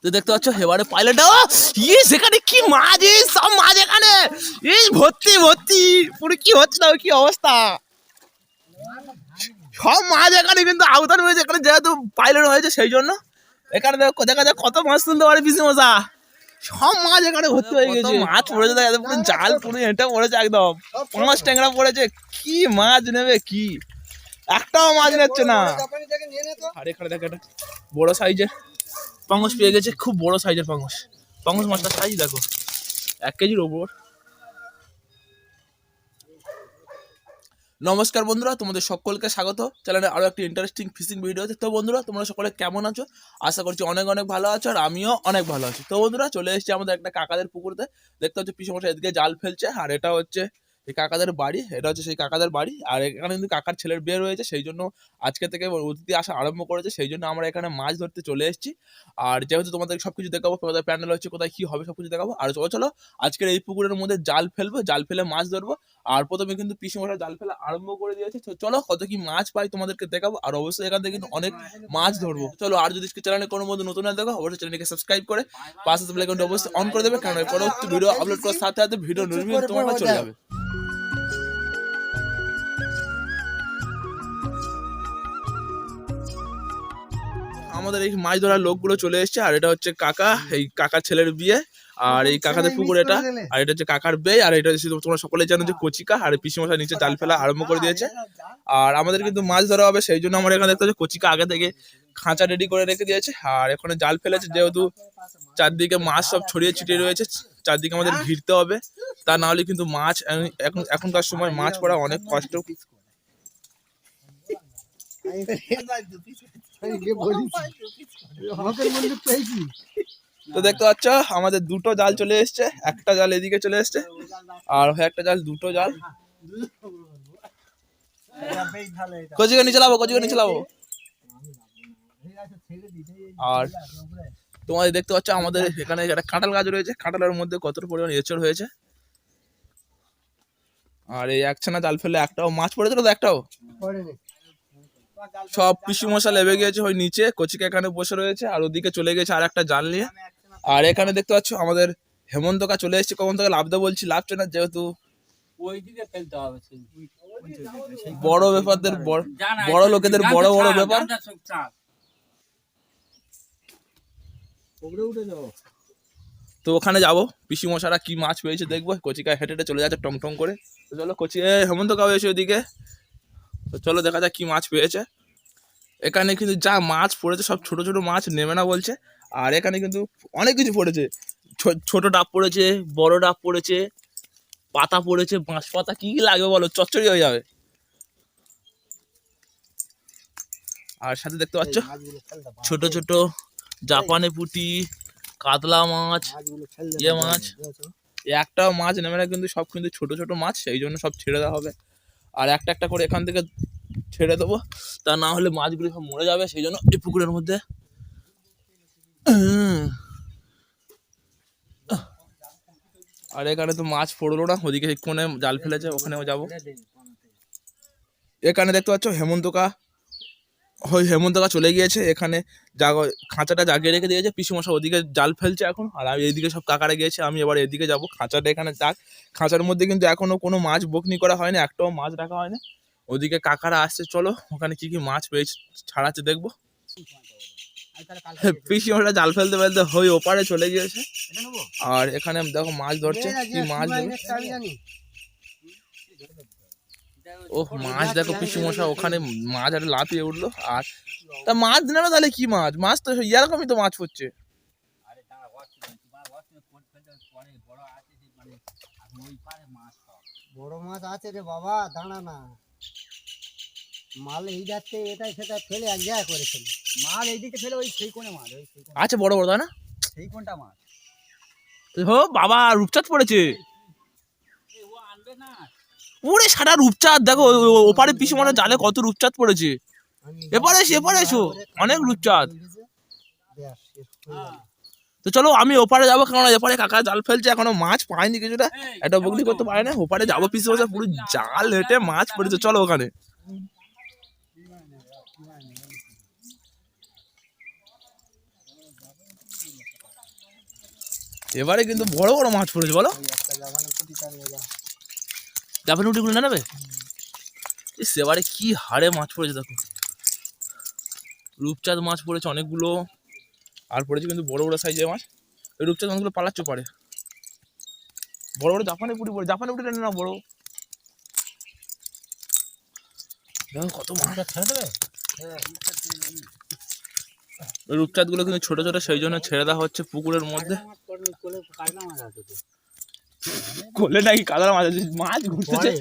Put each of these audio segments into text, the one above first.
তো দেখতে পাচ্ছ এবারে পাইলটটা সেখানে কি মাছ, সব মাছ এখানে ভর্তি ভর্তি পুরো কি হচ্ছে না, কি অবস্থা, সব মাছ এখানে কিন্তু আওতার হয়েছে। এখানে যেহেতু পাইলট হয়েছে সেই জন্য এখানে দেখা যায় কত মাছ তুলতে পারে পিসি মশা, সব মাছ এখানে ভর্তি হয়ে গেছে। মাছ পড়েছে পুরো জাল পুরো এটা পড়েছে একদম, 5 ট্যাংরা পড়েছে। কি মাছ নেবে, কি একটাও মাছ নিচ্ছে না। আর এখানে দেখো একটা বড় সাইজের পাঙ্গস পেয়ে গেছে, খুব বড় সাইজের পাঙ্গস। পাঙ্গস মাছটার সাইজ দেখো 1 কেজির ওপর। নমস্কার বন্ধুরা, তোমাদের সকলকে স্বাগত চ্যানেলে আরো একটি ইন্টারেস্টিং ফিশিং ভিডিওতে। তো বন্ধুরা তোমরা সকলে কেমন আছো? আশা করছি অনেক অনেক ভালো আছো, আর আমিও অনেক ভালো আছি। তো বন্ধুরা চলে এসেছি আমাদের একটা কাকাদের পুকুরতে। দেখতে হচ্ছে পিসমশাই এদিকে জাল ফেলছে, আর এটা হচ্ছে এই কাকাদের বাড়ি, এটা হচ্ছে সেই কাকাদের বাড়ি। আর এখানে কিন্তু কাকার ছেলের বিয়ে রয়েছে, সেই জন্য আজকে থেকে অতিথি আসা আরম্ভ করেছে, সেই জন্য আমরা এখানে মাছ ধরতে চলে এসেছি। আর যেহেতু তোমাদের সবকিছু দেখাবো, তোমাদের প্যান্ডেল হচ্ছে কোথায় কি হবে সবকিছু দেখাবো। আর চলো আজকের এই পুকুরের মধ্যে জাল ফেলবো, জাল ফেলে মাছ ধরবো। আর প্রথমে কিন্তু পিসমশাই জাল ফেলা আরম্ভ করে দিয়েছে। তো চলো কত কি মাছ পাই তোমাদেরকে দেখাবো, আর অবশ্যই এখান থেকে কিন্তু অনেক মাছ ধরবো। চলো, আর যদি চ্যানেলে কোনো মধ্যে নতুন দেখো অবশ্যই চ্যানেলকে সাবস্ক্রাইব করে পাশে বেল আইকনটা অবশ্যই অন করে দেবে, কারণ পরবর্তী ভিডিও আপলোড করার সাথে সাথে ভিডিও নোটিফিকেশন তোমার কাছে চলে যাবে। আমাদের এই মাছ ধরার লোকগুলো চলে এসেছে, আর এটা হচ্ছে কাকা, এই কাকার ছেলের বিয়ে। আর এই কাকাদের পুকুর এটা, আর এটা হচ্ছে কাকার বে, আর এটা হচ্ছে তোমরা সকলে জানো যে কচিকা। আর পিসমশাই নিচে জাল ফেলা আরম্ভ করে দিয়েছে। আর আমাদের কিন্তু মাছ ধরা হবে, সেই জন্য আমরা এখানে দেখতে হচ্ছে কচিকা আগে থেকে খাঁচা রেডি করে রেখে দিয়েছে। আর এখানে জাল ফেলেছে, যেহেতু চারদিকে মাছ সব ছড়িয়ে ছিটিয়ে রয়েছে, চারদিকে আমাদের ঘিরতে হবে, তা না হলে কিন্তু মাছ এখনকার সময় মাছ পড়া অনেক কষ্ট। তো দেখতে পাচ্ছ আমাদের দুটো জাল চলে এসছে, একটা জাল এদিকে চলে এসছে, আর একটা জাল, দুটো জাল। কচিকা নিচে লাবো, কচিকা নিচে লাবো। আর তোমাদের দেখতে পাচ্ছ আমাদের এখানে একটা কাঁঠাল গাছ রয়েছে, কাঁঠালের মধ্যে কতটা পরিমাণ এঁচড় হয়েছে। আর এই একছানা জাল ফেলে একটাও মাছ পড়েছিল, তো একটাও সব পিসি মশা লেবে গিয়েছে ওই নিচে। কচিকা এখানে বসে রয়েছে, আর ওদিকে চলে গেছে আর একটা জাল নিয়ে। আর এখানে দেখতে পাচ্ছ আমাদের হেমন্তকা চলে এসেছে। কখন থেকে লাভতে বলছি, লাভছে না, যেহেতু বড় ব্যাপারদের বড় লোকেদের বড় বড় ব্যাপার। তো ওখানে যাবো, পিসি মশারা কি মাছ পেয়েছে দেখবো। কচিকা হেঁটে হেঁটে চলে যাচ্ছে টং টং করে। তো চলো কচি হেমন্তকা এসে ওদিকে, তো চলো দেখা যাক কি মাছ পেয়েছে। এখানে কিন্তু যা মাছ পড়েছে সব ছোট ছোট মাছ, নেবে না বলছে। আর এখানে কিন্তু অনেক কিছু পড়েছে, ছোট ডাব পড়েছে, বড় ডাব পড়েছে, পাতা পড়েছে, বাঁশ পাতা, কি লাগবে বলো, চচ্চড়ি হয়ে যাবে। আর সাথে দেখতে পাচ্ছ ছোট ছোট জাপানি পুঁটি, কাতলা মাছ, ইয়ে মাছ, একটাও মাছ নেবে না কিন্তু, সব কিন্তু ছোট ছোট মাছ, সেই জন্য সব ছেড়ে দেওয়া হবে। আর একটা একটা করে এখান থেকে ছেড়ে দেবো, তা না হলে মাছগুলি সব মরে যাবে, সেই জন্য এই পুকুরের মধ্যে। আর এখানে তো মাছ পড়লো না, ওদিকে কোণে জাল ফেলেছে, ওখানেও যাবো। এখানে দেখতে পাচ্ছ হেমন্তকা, ওই হেমন্তকা চলে গিয়েছে। এখানে খাঁচাটা জাগিয়ে রেখে দিয়েছে, পিসুমশা ওদিকে জাল ফেলছে এখন, আর আমি এইদিকে সব কাকারা গিয়েছে, আমি এবার এদিকে যাবো। খাঁচাটা এখানে যাক, খাঁচার মধ্যে কিন্তু এখনো কোনো মাছ বকনি করা হয়নি, একটাও মাছ রাখা হয়নি। ওদিকে কাকারা আসছে, চলো ওখানে কি কি মাছ পেয়েছে ছাড়াচ্ছে দেখবো। পিসিমশা জাল ফেলতে ফেলতে হই ওপারে চলে গিয়েছে। আর এখানে দেখো মাছ ধরছে, কি মাছ দেবে। ও মাছ দেখো, পিসিমশা ওখানে মাছ একটা লাফিয়ে উঠলো। আর তা মাছ নেবে তাহলে কি মাছ, মাছ তো এরকমই তো মাছ পড়ছে। বড় মাছ আছে রে বাবা, দাঁড়া না, মাল এই যাচ্ছে, এটাই সেটা ফেলে এক জায়গায় করে ফেলে, মাল এইদিকে ফেলে ওই সেই কোণে মাল, ওই আছে বড় বড়, তাই না? সেই কোণটা মাছ। হো বাবা, রূপচাঁদ পড়েছে, ওরে সারা রূপচাঁদ দেখো। ওপারে পিসিমশা জালে কত রূপচাঁদ পড়েছে। এপারে এসো, অনেক রূপচাঁদ। তো চলো আমি ওপারে যাবো, কারণ এপারে কাকা জাল ফেলছে, এখনো মাছ পায়নি কিছুটা, একটা বগলি করতে পারে না। ওপারে যাবো, পিসিমশা পুরো জাল হেঁটে মাছ পড়েছে, চলো ওখানে। এবারে কিন্তু বড় বড় মাছ পড়েছে বলো। ওই একটা জাপানি পুঁটি টানিয়ে যা। জাপানি উটিগুলো না নেবে? সেবারে কি হারে মাছ পড়েছে দেখো, রূপচাঁদ মাছ পড়েছে অনেকগুলো, আর পড়েছে কিন্তু বড় বড় সাইজের মাছ। ওই রূপচাঁদ মাছগুলো পালাচ্ছে পারে, বড় বড় জাপানি পুঁটি পড়ে, জাপানি পুঁটি না বড়। দেখো কত মাছ ছেড়ে দেবে। ওই রূপচাঁদ গুলো কিন্তু ছোট ছোট, সেই জন্য ছেড়ে দেওয়া হচ্ছে পুকুরের মধ্যে। কোলে নাকি কাদার মাছ আছে, মাছ ঘুরতেছে,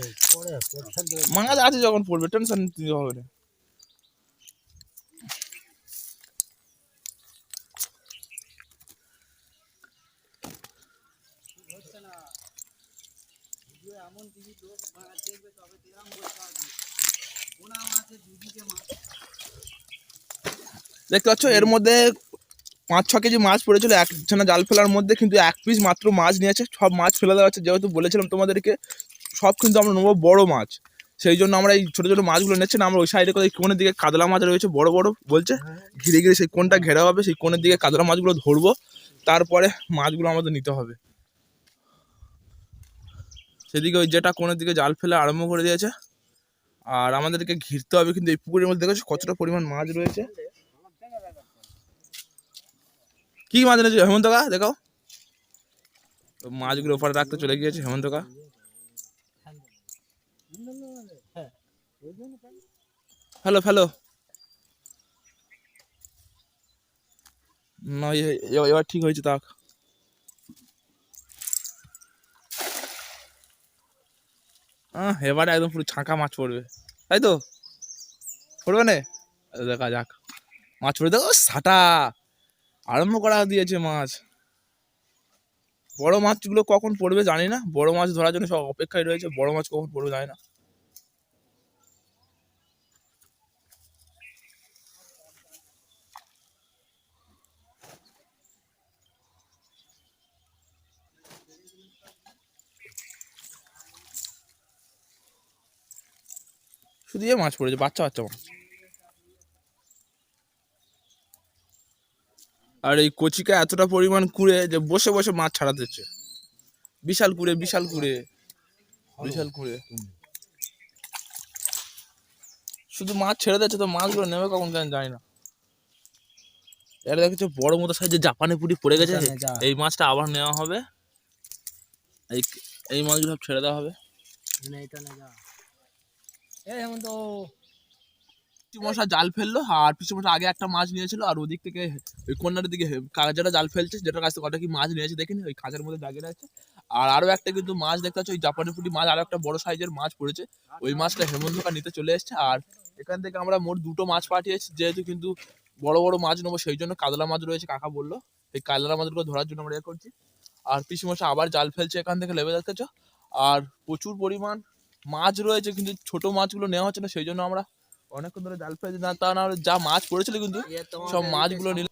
মাছ আছে যখন পড়বে টেনশন নিতে হবে না। দেখতে পাচ্ছ এর মধ্যে 5-6 কেজি মাছ পড়েছিল একখানা জাল ফেলার মধ্যে, কিন্তু 1 পিস মাত্র মাছ নিয়েছে। সব মাছ ফেলে দেওয়া হচ্ছে, যেহেতু বলেছিলাম তোমাদেরকে সব কিন্তু আমরা নেবো বড় মাছ, সেই জন্য আমরা এই ছোটো ছোটো মাছগুলো নিচ্ছি না। আমরা ওই সাইডে কোথায় কোণের দিকে কাতলা মাছ রয়েছে বড় বড় বলছে, ঘিরে ঘিরে সেই কোণটা ঘেরা হবে, সেই কোণের দিকে কাতলা মাছগুলো ধরবো, তারপরে মাছগুলো আমাদের নিতে হবে। সেদিকে ওই যেটা কোণের দিকে জাল ফেলে আরম্ভ করে দিয়েছে, আর আমাদেরকে ঘিরতে হবে। কিন্তু এই পুকুরের মধ্যে দেখেছো কতটা পরিমাণ মাছ রয়েছে। কি মাছ এনেছো হেমন্ত কা দেখাও, মাছগুলো ওপরে রাখতে চলে গিয়েছে হেমন্ত কা। হ্যালো ফেলো না, এবার ঠিক হয়েছে তাক। এবারে একদম পুরো ছাঁকা মাছ পড়বে, তাই তো পড়বে না? দেখা যাক মাছ পড়ে, দেখো সাটা আরম্ভ করা দিয়েছে মাছ। বড় মাছগুলো কখন পড়বে জানি না, বড় মাছ ধরার জন্য সব অপেক্ষায় রয়েছে, বড় মাছ কখন পড়বে জানি না। শুধু মাছ পড়েছে, বাচ্চা বাচ্চা মাছ। আর এই কচিকা এতটা পরিমাণ কুড়ে যে বসে বসে মাছ ছাড়া দিচ্ছে, বিশাল কুড়ে বিশাল কুড়ে বিশাল কুড়ে। শুধু মাছ ছেড়ে দিচ্ছে, তো মাছগুলো নেবে কখন জানি না। এটা দেখছো বড় মতো সাইজের জাপানি পুঁটি পড়ে গেছে, এই মাছটা আবার নেওয়া হবে। এই মাছগুলো সব ছেড়ে দেওয়া হবে। মশা জাল ফেললো, আর পিছু মশা আগে একটা মাছ নিয়েছিল, আর ওদিক থেকে ওই কন্যার দিকে কাজাটা জাল ফেলছে, যেটার কাছ থেকে কটা কি মাছ নিয়েছে দেখিনি, ওই খাঁচার মধ্যে দাগিয়ে আছে। আর আরো একটা কিন্তু মাছ দেখতে পাচ্ছ, ওই জাপানি পুঁটি মাছ, আরো একটা বড় সাইজের মাছ পড়েছে। ওই মাছটা হেমন্তকা নিতে চলে এসছে। আর এখান থেকে আমরা মোট 2টো মাছ পাঠিয়েছি, যেহেতু কিন্তু বড় বড় মাছ নেবো, সেই জন্য কাতলা মাছ রয়েছে, কাকা বললো এই কাতলা মাছগুলো ধরার জন্য আমরা করছি। আর পিসি মশা আবার জাল ফেলছে এখান থেকে, লেবে দেখতেছ। আর প্রচুর পরিমাণ মাছ রয়েছে, কিন্তু ছোট মাছগুলো নেওয়া হচ্ছে না, সেই জন্য আমরা অনেকক্ষণ ধরে জাল ফেলছি। না তা না যা মাছ পড়েছিল কিন্তু সব মাছগুলো নিল।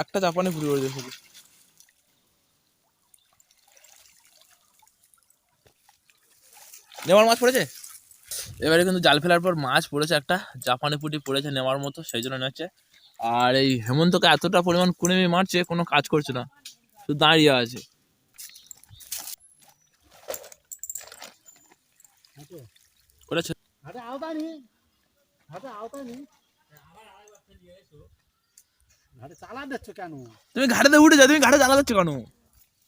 একটা জাপানি পুরি করে দিয়ে নেওয়ার মাছ পড়েছে। এবারে কিন্তু জাল ফেলার পর মাছ পড়েছে, একটা জাপানি পুঁটি পড়েছে নেওয়ার মতো, সেই জন্য নিচ্ছে। আর এই হেমন্তকে এতটা পরিমাণ কুড়েমি মারছে, কোনো কাজ করছে না, শুধু দাঁড়িয়ে আছে। করেছে তুমি ঘাটে উঠে যাও, তুমি ঘাটে জ্বালা দিচ্ছ কেন?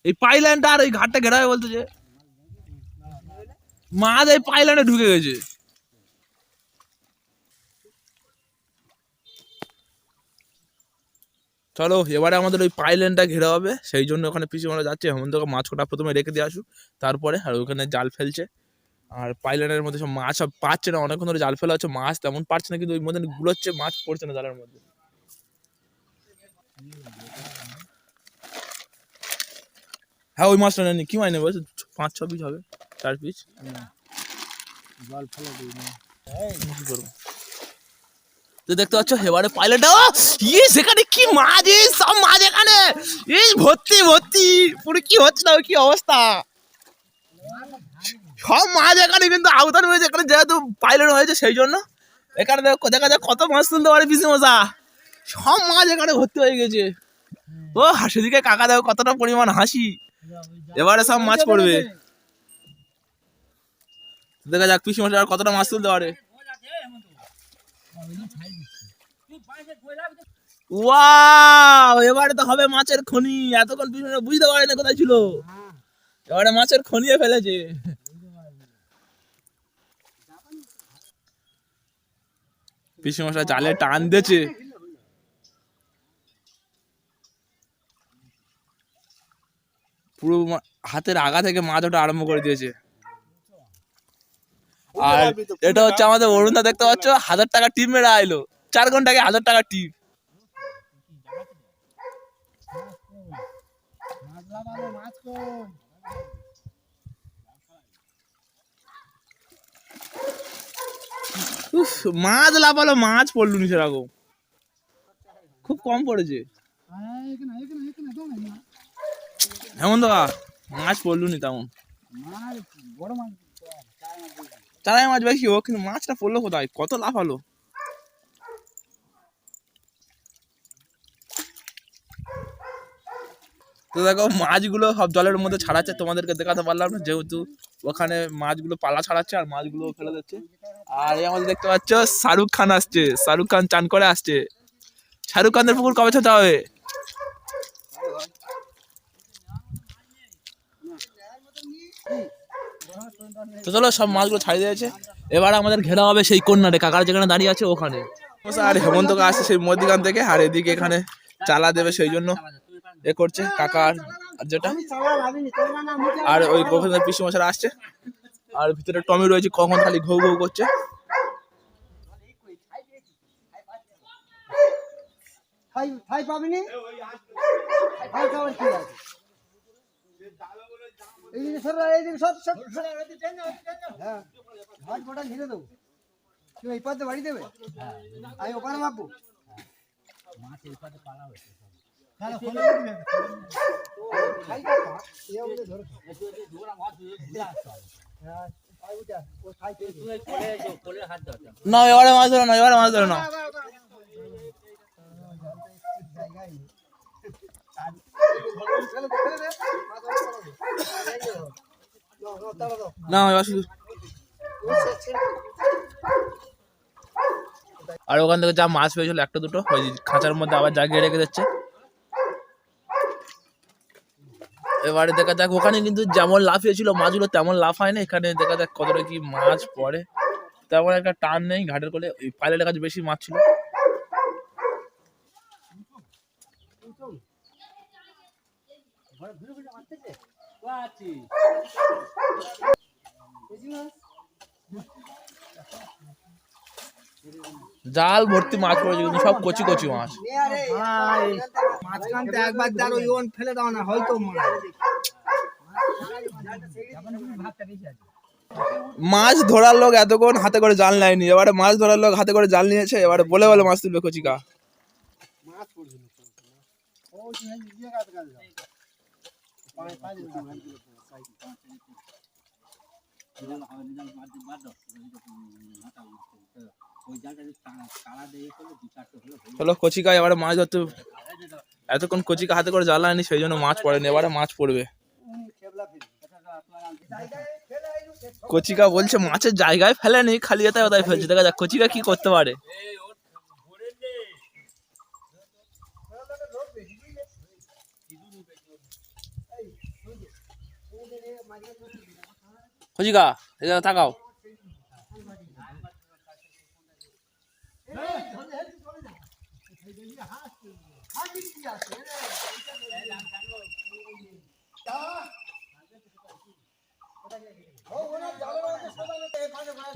এই পাইল্যান্ডটা আর এই ঘাটটা ঘেরা হয় বলতো যে মাছ এই পাইল্যান্ডে ঢুকে গেছে। চলো এবারে আমাদের ওই পাইল্যান্ডটা ঘেরা হবে, সেই জন্য ওখানে পিছু আমরা যাচ্ছি। হেমন্তকে মাছ কটা প্রথমে রেখে দিয়ে আসুক, তারপরে। আর ওখানে জাল ফেলছে, আর পাইল্যান্ডের মধ্যে সব মাছ সব পাচ্ছে না, অনেকক্ষণ ধরে জাল ফেলা হচ্ছে, মাছ তেমন পাচ্ছে না, কিন্তু ওই মধ্যে গুলোচ্ছে, মাছ পড়ছে না জালের মধ্যে। হ্যাঁ ওই মাছটা নেই, কি মাছ নেবো, 5-6 পিস হবে, 4 পিস। জল ফেলে দিই না, কি করবো? তো দেখতে পাচ্ছ এবারে পাইলট, সেখানে কি মাছ, সব মাছ এখানে এই ভর্তি ভর্তি পুরো, কি হচ্ছে না কি অবস্থা। সব মাছ এখানে কিন্তু আওতার হয়েছে, এখানে যেহেতু পাইলট হয়েছে সেই জন্য এখানে দেখা যাক কত মাছ তুলতে পারে পিসি মশা। সব মাছ এখানে ভর্তি হয়ে গেছে। ও সেদিকে কাকা দেখো কতটা পরিমাণ হাসি, এবারে সব মাছ পড়বে। দেখা যাক পিসি মশা আর কতটা মাছ তুলতে পারে। ওয়াও, এবারে তো হবে মাছের খনি। এতক্ষণ পিসি মশা বুঝতে পারে না কোথায় ছিল, এবারে মাছের খনিয়ে ফেলেছে। পিসি মশা জালে টান দিয়েছে, পুরো হাতের আগা থেকে মাছ ওটা আরম্ভ করে দিয়েছে। আর এটা হচ্ছে আমাদের অরুণদা, দেখতে পাচ্ছ 1000 টাকা টিপ মেরে আইলো। 4 ঘন্টা আগে 1000 টাকা টিপ। মাছ লাফালো, মাছ পড়লো নি সেরকম, খুব কম পড়েছে। হেমন্ত দা মাছ পড়লো নি তেমন, চারাই মাছ বেশি ও, কিন্তু মাছটা পড়লো কোথায়, কত লাফালো। তো দেখো মাছগুলো সব জলের মধ্যে ছাড়াচ্ছে, তোমাদেরকে দেখাতে পারলাম না যেহেতু ওখানে মাছগুলো পালা ছাড়াচ্ছে আর মাছগুলো ফেলে দিচ্ছে। আর এই আমাদের দেখতে পাচ্ছ শাহরুখ খান আসছে, শাহরুখ খান চান করে আসছে। শাহরুখ খানের পুকুর কবে ছোটা হবে? তো চলো সব মাছগুলো ছাড়িয়ে দিয়েছে, এবার আমাদের ঘেরা হবে সেই কন্যারে, কাকার যেখানে দাঁড়িয়ে আছে ওখানে। আর হেমন্ত আসছে সেই মধ্যিখান থেকে, আর এদিকে এখানে চালা দেবে সেই জন্য এ করছে কাকার যেটা। আর ওই ওখানে পিসি মশারা আসছে, আর ভিতরে টমি রয়েছে, কখন খালি ঘৌ ঘৌ করছে। বাড়ি দেবে আমি ওখানে ভাববো না এবারে মাছ ধরো না, এবারে মাছ ধরো না। না এবার শুধু, আর ওখান থেকে যা মাছ পেয়েছিল একটা দুটো ওই খাঁচার মধ্যে আবার জাগিয়ে রেখে দিচ্ছে। এবারে দেখা যাক, ওখানে কিন্তু যেমন লাফিয়েছিল মাছগুলো তেমন লাফ হয় না, এখানে দেখা যাক কতটা কি মাছ পড়ে। তেমন একটা টান নেই ঘাটের কোলে, ওই পাইলেটের কাছে বেশি মাছ ছিল। জাল ভর্তি মাছ পড়েছে কিন্তু সব কচি কচি মাছ। একবার জালো ইওন ফেলে দাও না, হয়তো মাছ ধরার লোক এতক্ষণ হাতে করে জাল নেয়নি, এবারে মাছ ধরার লোক হাতে করে জাল নিয়েছে, এবারে বলে বলে মাছ তুলবে কচিকা। চলো কচিকা এবারে মাছ ধরতে, এতক্ষণ কচিকা হাতে করে জাল নেয়নি সেই জন্য মাছ পড়েনি, এবারে মাছ পড়বে। কচিকা বলছে মাছের জায়গায় ফেলেনি, খালি এটাই ওটাই ফেলছে। দেখা যাক কচিকা কি করতে পারে। কচিকা এটা তাকাও,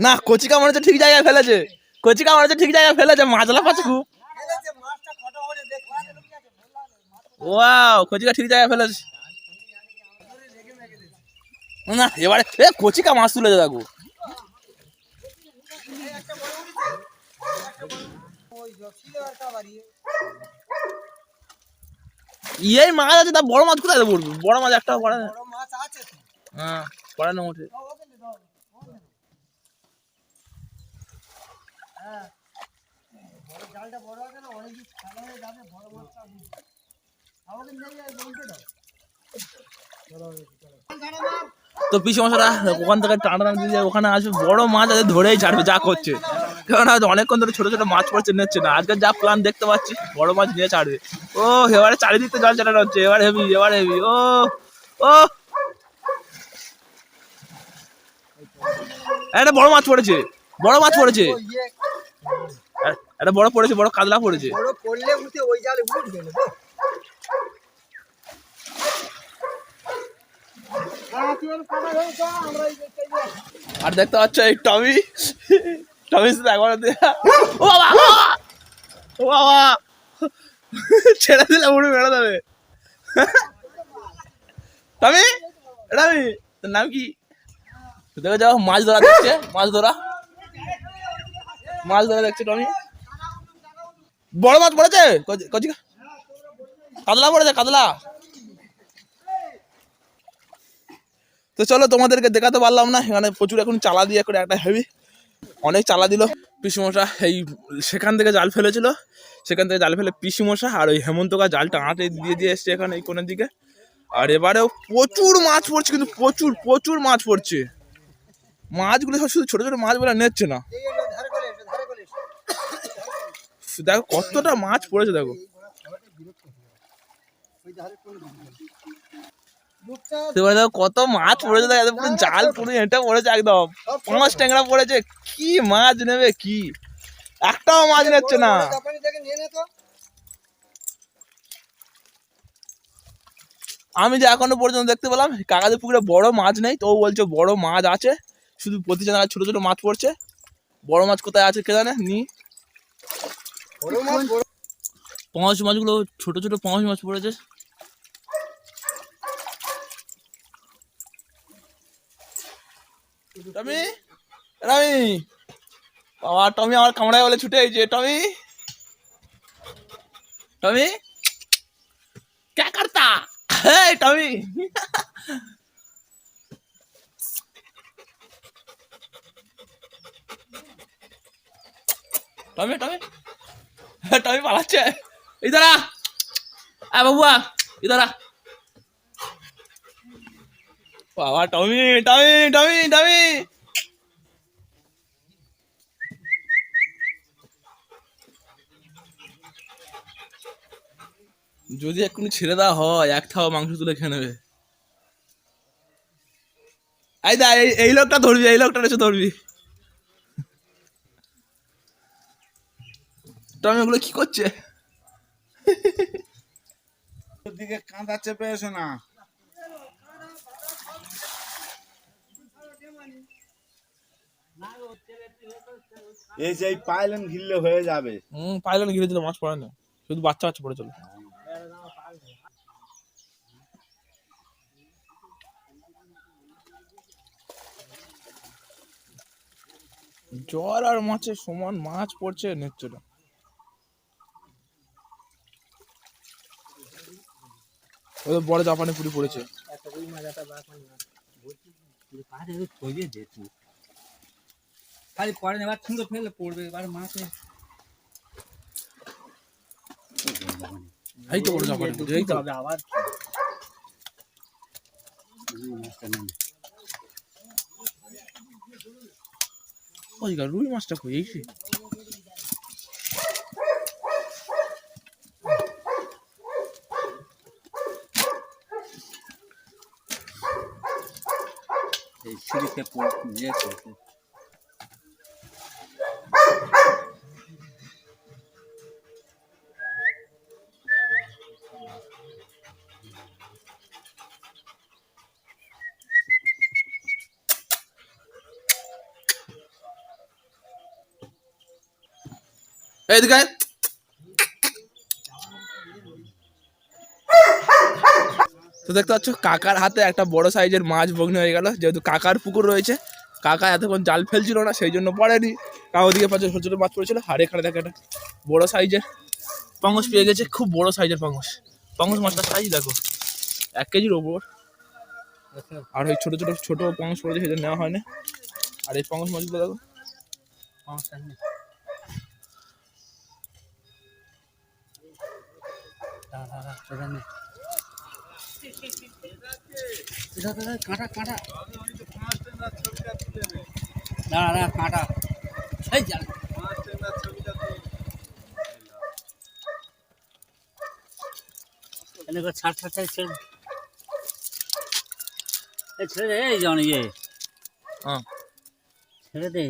না কচিকা মনে হচ্ছে ঠিক জায়গায় ফেলেছে, কচিকা মনে হচ্ছে ঠিক জায়গায় ফেলেছে, মাছ লাফাচ্ছে খুব। ওয়াও, কচিকা ঠিক জায়গায় ফেলেছে। না এবারে কচিকা মাছ তুলেছে দেখো। এই মাছ আছে, তা বড় মাছ কোথায় পড়বে? বড় মাছ একটা পড়ে না, হ্যাঁ পড়ে না ওঠে। হ্যাঁ বড় জালটা বড় আছে না, অনেক দিন খেলা হয়ে যাবে, বড় মাছটা আমাকে নিয়ে যায় বলতে দাও। তো পিসি মশারা ওখান থেকে টানা টানা দিয়ে ওখানে আসবে, বড় মাছ আছে ধরেই ছাড়বে যা করছে, কারণ হয়তো অনেকক্ষণ ধরে ছোট ছোট মাছ পড়ছে নিচ্ছে না, আজকে যা প্ল্যান দেখতে পাচ্ছি বড় মাছ নিয়ে ছাড়বে। ও এবারে চারিদিক তো জল চালানো হচ্ছে, এবার হেভি এবার হেভি। ও ও একটা বড় মাছ পড়েছে, বড় মাছ পড়েছে, একটা বড় পড়েছে, বড় কাতলা পড়েছে। বড় পড়লে উঠে ওই জালে উঠবে না। আর দেখতে পাচ্ছ এই টমি, টমি শুধু একবার ও বাবা, ও বাবা ছেড়ে দিলে উড়ে বেড়ে যাবে। টমি, টমি তোর নাম কি? দেখো যাও মাছ ধরা দেখছে, মাছ ধরা, মাছ ধরা দেখছে টমি। বড় মাছ পড়েছে, কাতলা পড়েছে, কাতলা। তো চলো তোমাদেরকে দেখাতে পারলাম না, এখানে প্রচুর এখন চালা দিয়ে করে একটা হেভি অনেক চালা দিল পিসিমশা। এই সেখান থেকে জাল ফেলেছিল, সেখান থেকে জাল ফেলে পিসিমশা আর ওই হেমন্তকা জালটা আঁটে দিয়ে দিয়ে এসছে এখানে এই কোণের দিকে। আর এবারেও প্রচুর মাছ পড়ছে, কিন্তু প্রচুর প্রচুর মাছ পড়ছে। মাছগুলো সব শুধু ছোট ছোট মাছগুলো নিচ্ছে না, দেখো কতটা মাছ পড়েছে দেখো। এবার দেখো কত মাছ পড়েছে, দেখো পুরো জাল পুরো এটা পড়েছে একদম, 5 ট্যাংরা পড়েছে। কি মাছ নেবে কি, একটাও মাছ নিচ্ছে না। আমি যে এখনো পর্যন্ত দেখতে পেলাম কাকাদের পুকুরে বড় মাছ নেই, তো ও বলছে বড় মাছ আছে, শুধু প্রতি জায়গায় ছোট ছোট মাছ পড়ছে। বড় মাছ কোথায় আছে কে জানে, নি পাঙাশ মাছগুলো ছোট ছোট পাঙাশ মাছ পড়েছে। টমি, টমি বাবা, টমি আমার কামড়ায় বলে ছুটে এসেছে। টমি, টমি क्या करता है टमी? टमी टमी टमी পালাচ্ছে, इधर आ, आ বাবুয়া इधर आ। বাবা টমি টমি টমি টমি, যদি এক্ষুনি ছেড়ে দেওয়া হয় এক থাবা মাংস তুলে খেয়ে নেবে। এই দা এই লোকটা ধরবি, এই লোকটা এসে ধরবি। টমি ওগুলো কি করছে? দিকে কাঁদা চেপে এসো না, এই যে পাইলেন ঘিরলে হয়ে যাবে। পাইলন ঘিরে দিলে মাছ পড়ে না, শুধু বাচ্চা বাচ্চা পড়ে চলো। জল আর মাছের সমান মাছ পড়ছে, নিচ্ছে না। বড় জাপানে পুরি পড়েছে। খালি পরে এবার সুন্দর ফেলে পড়বে, এবার মাছে এই তো বড় জাপানে পুরি, এই তো আবার ওই গা রুই মাছটা কই এই সে? এই সিঁড়িতে নিয়েছে। এইদিকে আয়। তো দেখতে পাচ্ছ কাকার হাতে একটা বড় সাইজের মাছ বগ্নি হয়ে গেল, যেহেতু কাকার পুকুর রয়েছে। কাকা এতক্ষণ জাল ফেলছিল না, সেই জন্য পড়েনি। কাকা দিকে পাচ্ছে ছোট ছোট মাছ পড়েছিল, আর এখানে দেখে একটা বড় সাইজের পাঙস পেয়ে গেছে, খুব বড় সাইজের পাঙস। পাঙস মাছটার সাইজ দেখো 1 কেজির ওপর। আর ওই ছোট ছোট ছোট পাঙাশ পড়েছে সেটা নেওয়া হয়নি। আর এই পাঙাশ মাছগুলো দেখো, কাঁটা কাঁটা দাঁড়া কাঁটা এই জাল এনেকে ছাড় ছাড় ছাড় ছেড়ে এই ছেড়ে দে এই জন ইয়ে হ্যাঁ ছেড়ে দে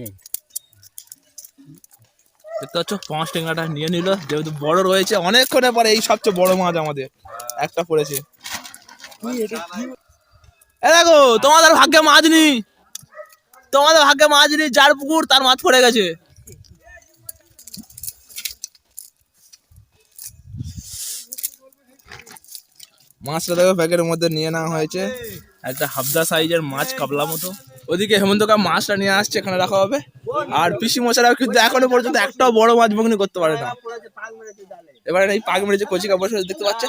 দেখতে পাচ্ছ পাঁচ টেঙ্গাটা নিয়ে নিল, যেহেতু বড় রয়েছে অনেকক্ষণের পরে এই সবচেয়ে বড় মাছ আমাদের একটা পড়েছে। এ দেখো তোমাদের ভাগ্যে মাছ নেই, তোমাদের ভাগ্যে মাছ নেই, যার পুকুর তার মাছ পড়ে গেছে। মাছটা দেখো ব্যাগের মধ্যে নিয়ে নেওয়া হয়েছে, একটা হাবদা সাইজের মাছ কাবলা মতো। ওদিকে হেমন্তকা মাছটা নিয়ে আসছে, এখানে রাখা হবে। আর পিসি মশারাও কিন্তু এখনো পর্যন্ত একটাও বড় মাছ বগ্নি করতে পারে না। এবারে এই পাক মেরেছে কচি কাপড় দেখতে পাচ্ছে।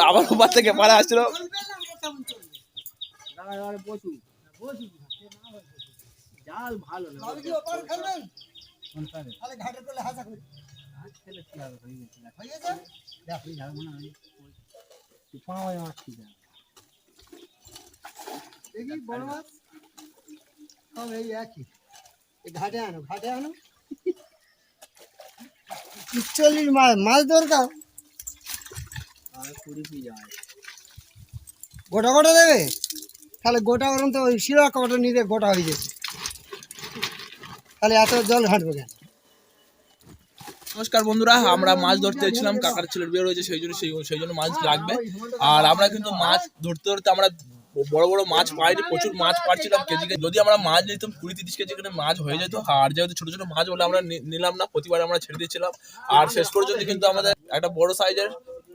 আবার উপর থেকে পাড়া আসছিল। জাল ভালো না ঘাটে আনো চল্লিশ মাছ দরকার গোটা গোটা দেবে, তাহলে গোটা গরম তো ওই শিরা কটা নিলে গোটা হয়ে যাবে, তাহলে এত জল ঘাটবে কেন? নমস্কার বন্ধুরা, আমরা মাছ ধরতে এসেছিলাম, কাকার ছেলের বিয়ে রয়েছে সেই জন্য মাছ লাগবে। আর আমরা কিন্তু মাছ ধরতে ধরতে আমরা বড় বড় মাছ পাইনি, প্রচুর মাছ পাচ্ছিলাম কেজিকে। যদি আমরা মাছ নিতাম 20-30 কেজি করে মাছ হয়ে যেত। আর যেহেতু ছোট ছোট মাছ বলে আমরা নিলাম না, প্রতিবার আমরা ছেড়ে দিয়েছিলাম। আর শেষ পর্যন্ত কিন্তু আমাদের একটা বড় সাইজের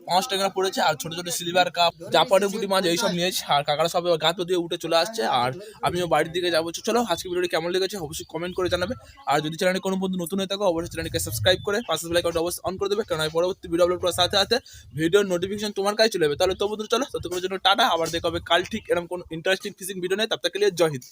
5 টাকা পড়েছে। আর ছোট ছোট সিলভার কাপ, জাপানি পুঁটি মাছ এইসব নিয়েছি। আর কাকারা সব গাছ দিয়ে উঠে চলে আসছে, আর আমিও বাড়ির দিকে যাবো। চলো আজকে ভিডিওটি কেমন লেগেছে অবশ্যই কমেন্ট করে জানাবে। আর যদি চ্যানেলে কোনো বন্ধু নতুন হয়ে থাকো অবশ্যই চ্যানেলকে সাবস্ক্রাইব করে পাশে বেল আইকনটা অবশ্যই অন করে দেবে, কারণ আমি পরবর্তী ভিডিও আপলোড করার সাথে সাথে ভিডিওর নোটিফিকেশন তোমার কাছে চলে যাবে। তাহলে তো বন্ধুরা চলো ততক্ষণের জন্য টাটা, আবার দেখা হবে কাল ঠিক এরকম কোনো ইন্টারেস্টিং ফিশিং ভিডিও নেই। তব তক के लिए জয় হিন্দ।